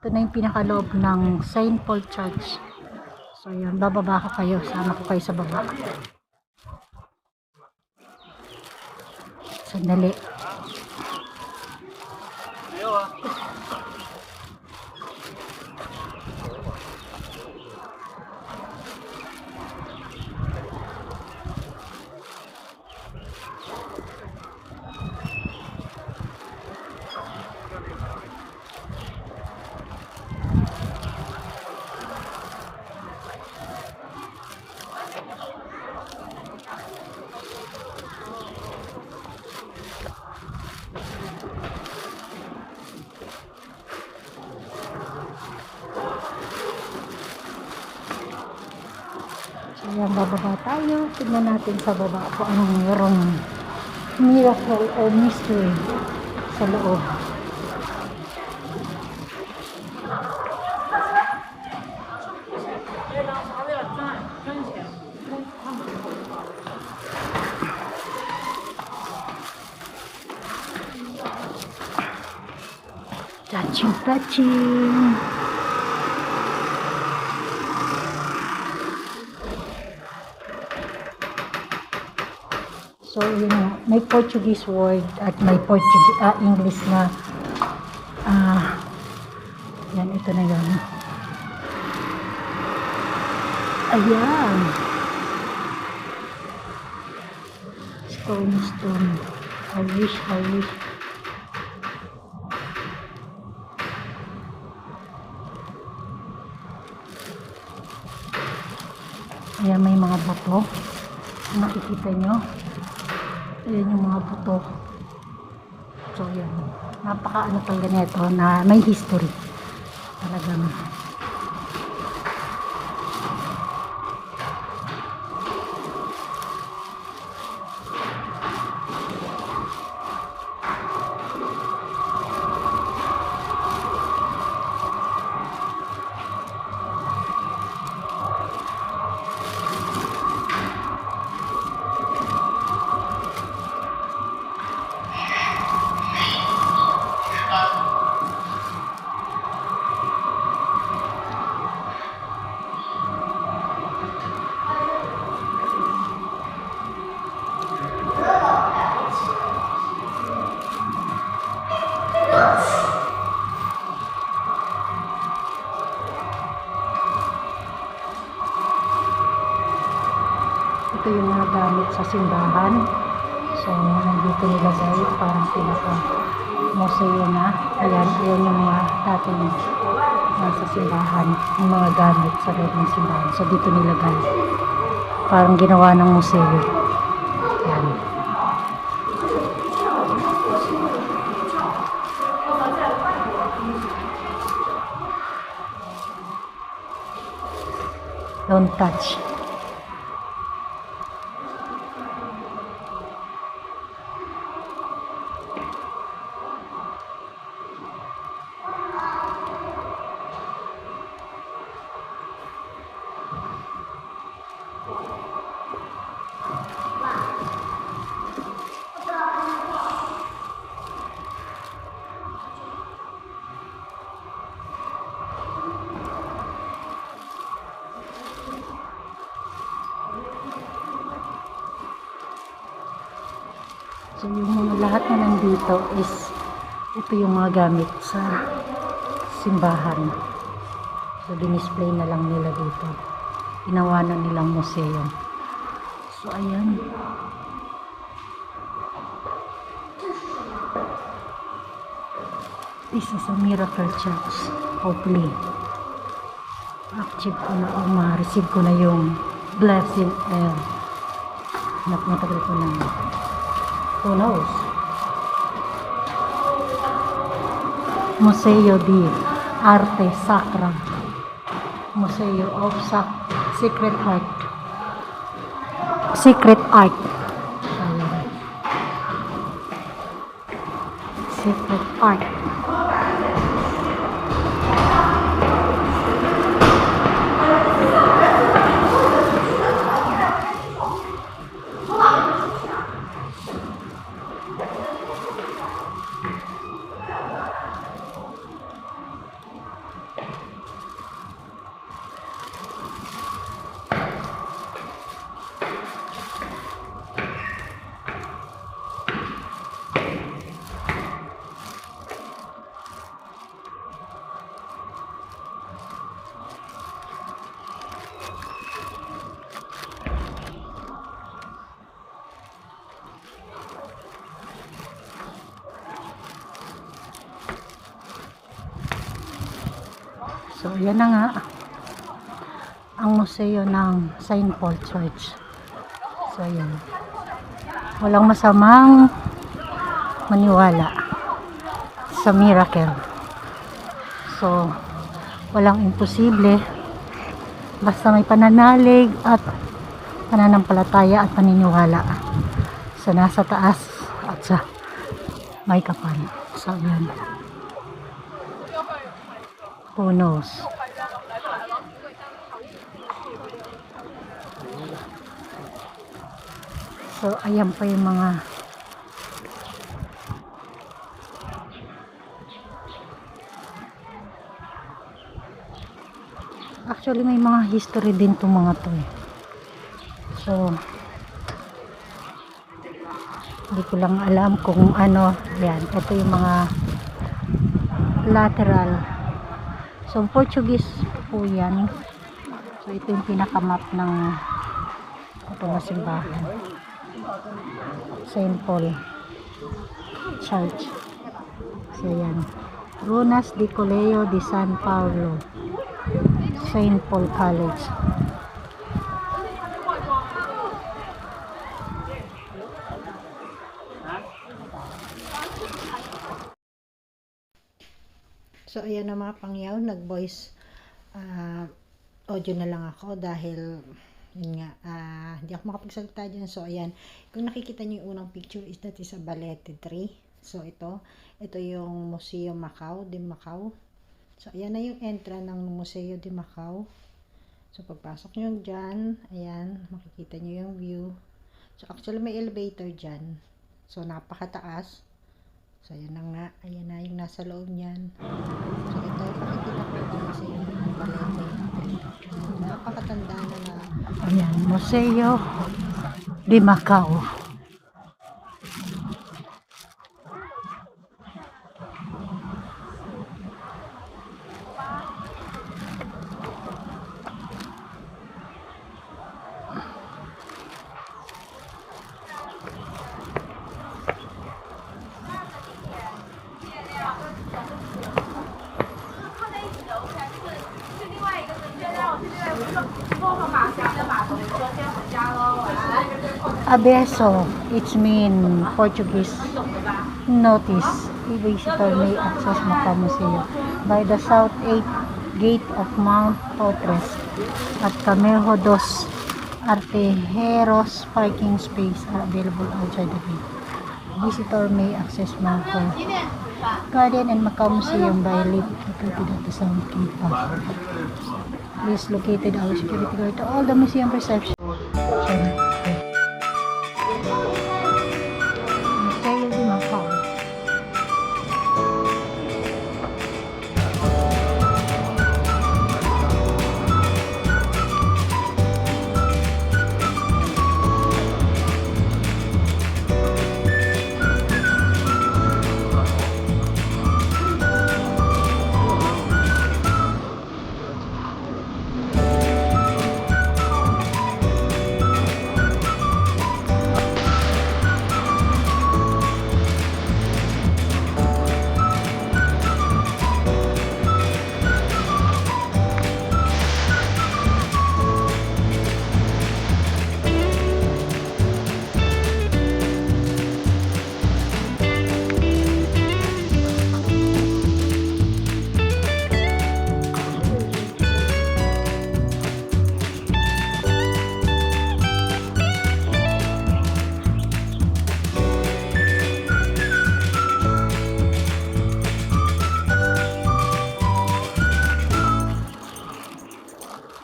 Ito na yung pinakaloob ng St. Paul Church. So yun, bababa ko kayo. Sama ko kayo sa baba. Sandali. Ayan, bababa tayo. Tignan natin sa baba kung anong mayroong miracle or mystery sa loob. Touching. So, yun nga, may Portuguese word at may English na yan, ito na yun. Ayan. Stone. I wish. Ayan, may mga buto. Nakikita nyo? Ayan yung mga buto. So, yan. Napaka-ano talaga nito na may history. Talagang. Ito yung mga gamit sa simbahan. So, nandito nilagay parang pinaka-museo na. Ayan yung mga dating nasa simbahan. Yung mga gamit sa loob ng simbahan. So, dito nilagay. Parang ginawa ng museo. Ayan. Don't touch. So, yung mga lahat na nandito is ito yung mga gamit sa simbahan. So, dinisplay na lang nila dito. Ginawa na nilang museo. So, ayan. This is a miracle church. Hopefully, ma-achieve ko na o ma-receive ko na yung blessing and matagal ko na. Who knows? Museo di Arte Sacra. Museo of Secret Art. Secret Art. Secret Art. yan na nga ang museo ng St. Paul Church. So yan, walang masamang maniwala sa miracle. So walang imposible basta may pananalig at pananampalataya at paniniwala sa nasa taas at sa may kapal. So yan, who knows. So ayan pa yung mga actually may mga history din itong mga to eh. So hindi ko lang alam kung ano. Yan, ito yung mga lateral. So Portuguese po yan. So ito yung pinakamap ng ito na simbahan, St. Paul Church. So yan, Runas de Coleo de San Paulo, St. Paul College. So ayan na mga pangyaw, nag-voice audio na lang ako dahil yun nga, hindi ako makapagsalita dyan. So ayan, kung nakikita nyo yung unang picture is that is a Balete tree. So ito yung Museo Macau de Macau. So ayan na yung entrance ng Museo de Macau. So pagpasok nyo dyan, ayan, makikita nyo yung view. So actually may elevator dyan. So napakataas. So ayan na nga, ayan na yung nasa loob niyan. So ito, pakikita ko ito kasi yung Balete. Napakatanda na ayan, Museo de Macau. Abeso, it's mean Portuguese notice. A visitor may access Macau Museum by the south 8 gate of Mount Torres at Camejo dos Artejeros parking space are available outside the gate. Visitor may access Macau Garden and Macau Museum by lift located at the south gate. Please located our security guard to all the museum reception. Museo de Macau.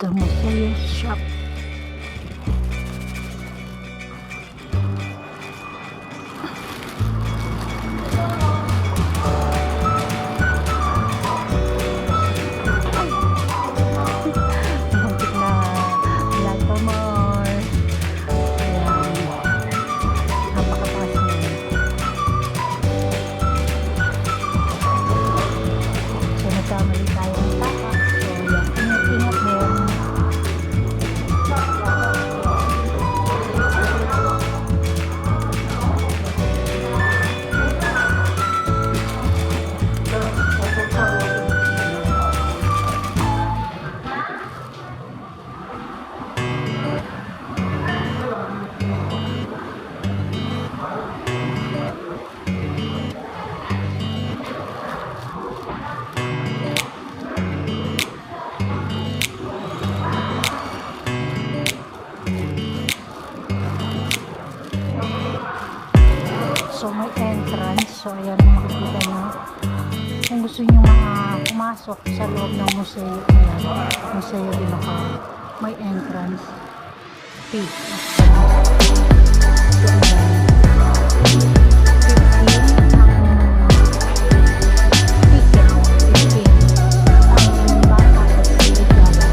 The Museo shop. Muntik na Blanco Mall. Ayan. Napakataas na yun. So nagkamali tayo ng tapak. So yan, ingat-ingat din. So ayan, makikita nyo. Kung gusto nyo pumasok sa loob ng museo, ayan, Museo de Macau, may entrance fee. So ayan, 15 ang ticket, 15 ang bata at regalo.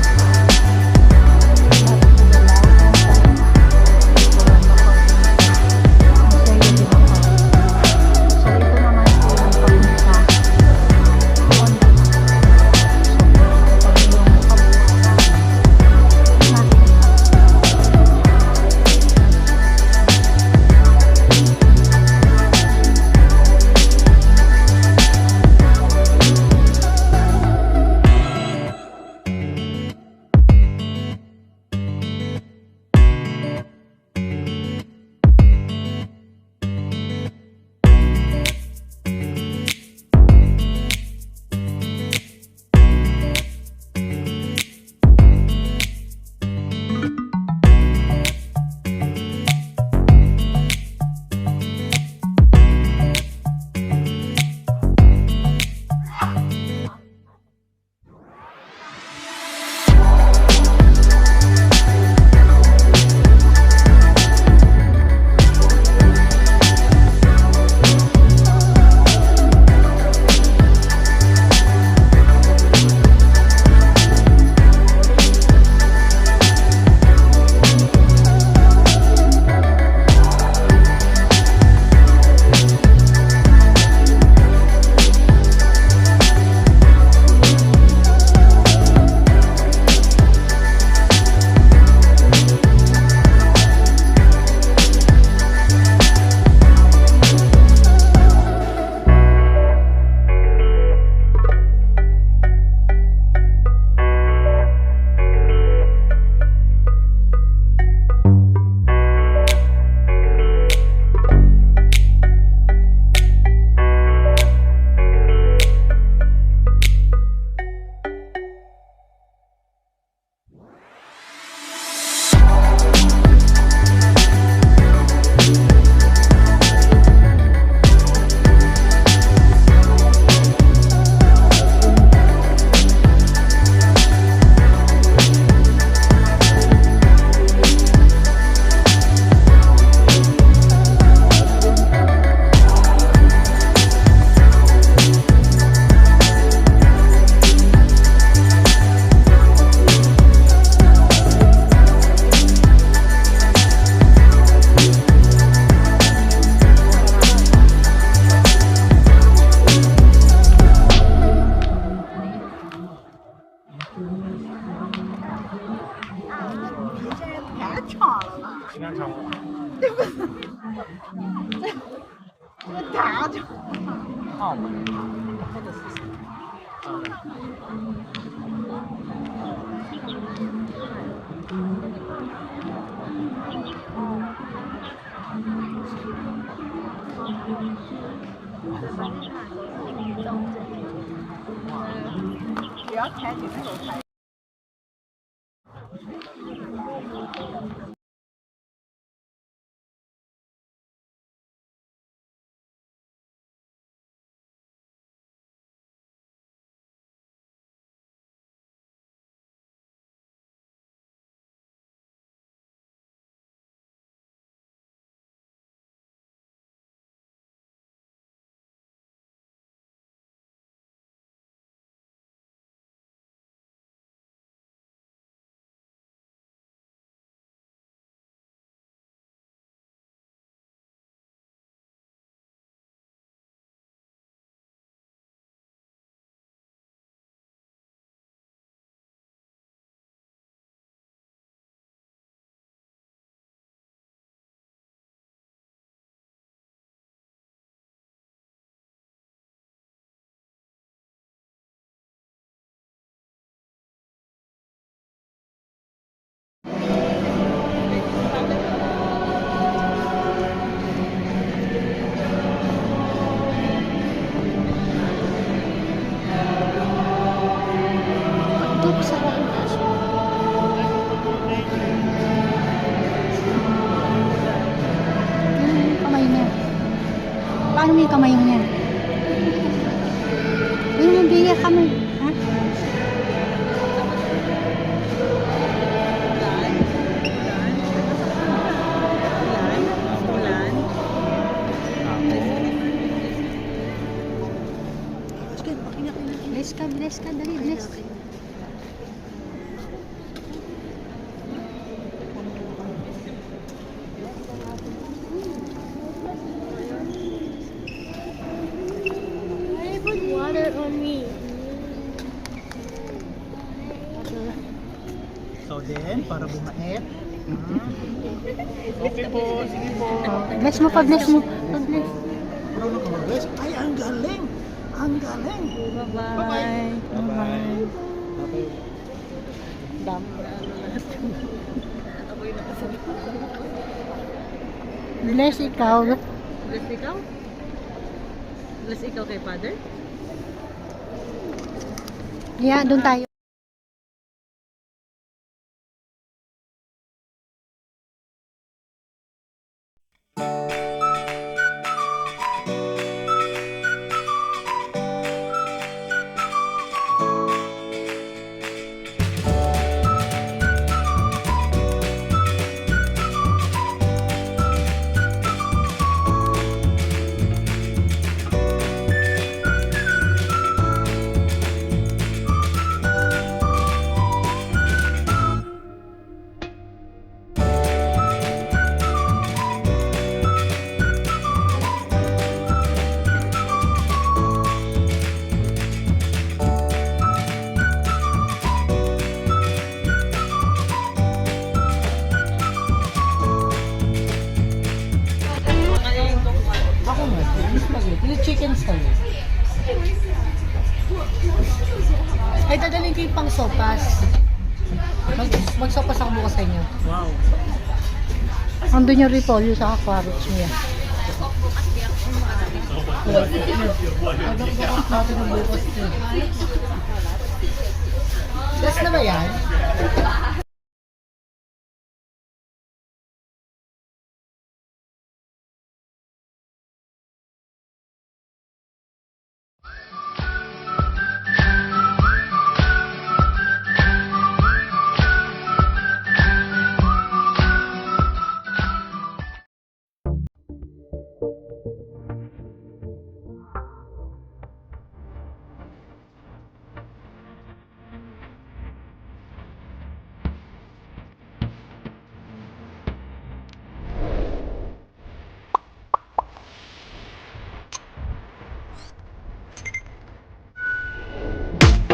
只要开你那种开。mo yung kamay mo yan. Yung mabiya kamay. Ha? Bless ka, dali, bless. I put water on me. So then, para bumait. Okay po, sige po. Bless mo pa, bless mo. Pa-bless. Marunong ka mag-bless? Ay, ang galing! Ang galing! Bye-bye. Bye-bye. Bless ikaw. Bless ikaw? Bless ikaw kay Father? Yeah, doon tayo. Ako nga, yung spaghetti, yung chicken style. Ay, dadalhin ko yung pang sopas. Magsopas ako bukas sa inyo. Wow. Andun yung repolyo sa carrots niya. Anong bukas natin ng bukas niya? Last na ba yan?